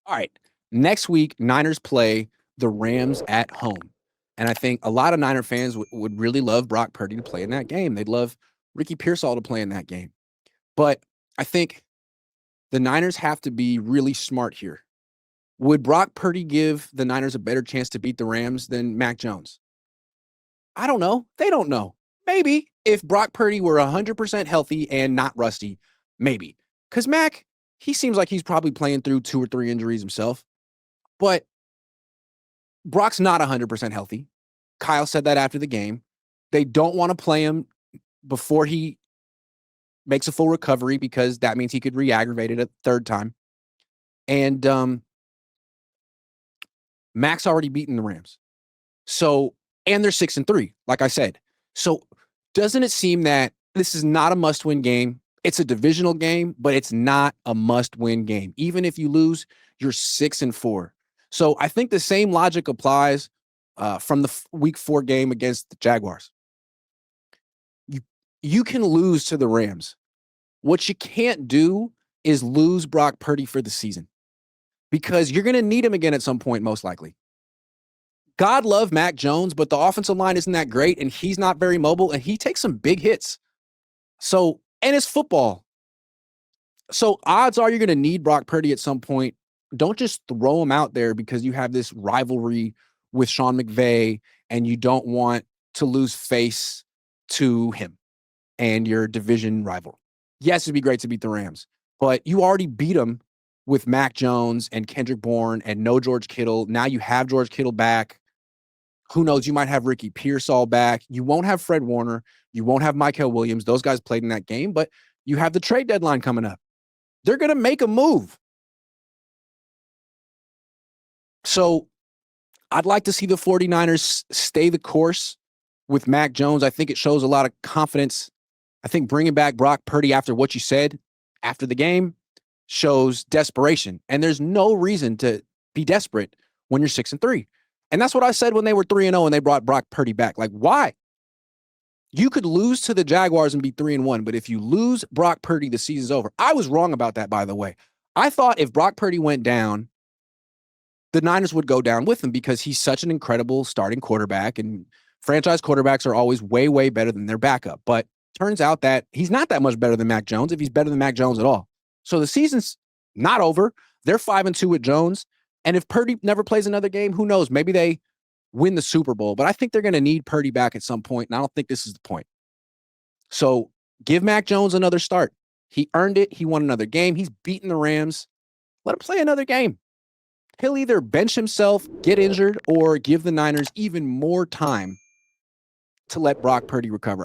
All right. Next week, Niners play the Rams at home. And I think a lot of Niner fans would really love Brock Purdy to play in that game. They'd love Ricky Pearsall to play in that game. But I think the Niners have to be really smart here. Would Brock Purdy give the Niners a better chance to beat the Rams than Mac Jones? I don't know. They don't know. Maybe if Brock Purdy were 100% healthy and not rusty, maybe. Because Mac, he seems like he's probably playing through 2 or 3 injuries himself. But Brock's not 100% healthy. Kyle said that after the game. They don't want to play him before he makes a full recovery because that means he could re-aggravate it a third time. And Mac's already beaten the Rams. So, and they're 6-3, like I said. So, doesn't it seem that this is not a must-win game? It's a divisional game, but it's not a must-win game. Even if you lose, you're 6-4. So, I think the same logic applies from the Week 4 game against the Jaguars. You can lose to the Rams. What you can't do is lose Brock Purdy for the season because you're going to need him again at some point, most likely. God love Mac Jones, but the offensive line isn't that great, and he's not very mobile, and he takes some big hits. So, and it's football. So odds are you're going to need Brock Purdy at some point. Don't just throw him out there because you have this rivalry with Sean McVay, and you don't want to lose face to him and your division rival. Yes, it'd be great to beat the Rams, but you already beat them with Mac Jones and Kendrick Bourne and no George Kittle. Now you have George Kittle back. Who knows? You might have Ricky Pearsall back. You won't have Fred Warner. You won't have Michael Williams. Those guys played in that game, but you have the trade deadline coming up. They're going to make a move. So I'd like to see the 49ers stay the course with Mac Jones. I think it shows a lot of confidence. I think bringing back Brock Purdy after what you said after the game shows desperation. And there's no reason to be desperate when you're 6-3. And that's what I said when they were 3-0 and they brought Brock Purdy back. Like, why? You could lose to the Jaguars and be 3-1, but if you lose Brock Purdy, the season's over. I was wrong about that, by the way. I thought if Brock Purdy went down, the Niners would go down with him because he's such an incredible starting quarterback, and franchise quarterbacks are always way, way better than their backup. But turns out that he's not that much better than Mac Jones, if he's better than Mac Jones at all. So the season's not over. They're 5-2 with Jones. And if Purdy never plays another game, who knows? Maybe they win the Super Bowl. But I think they're going to need Purdy back at some point, and I don't think this is the point. So give Mac Jones another start. He earned it. He won another game. He's beaten the Rams. Let him play another game. He'll either bench himself, get injured, or give the Niners even more time to let Brock Purdy recover.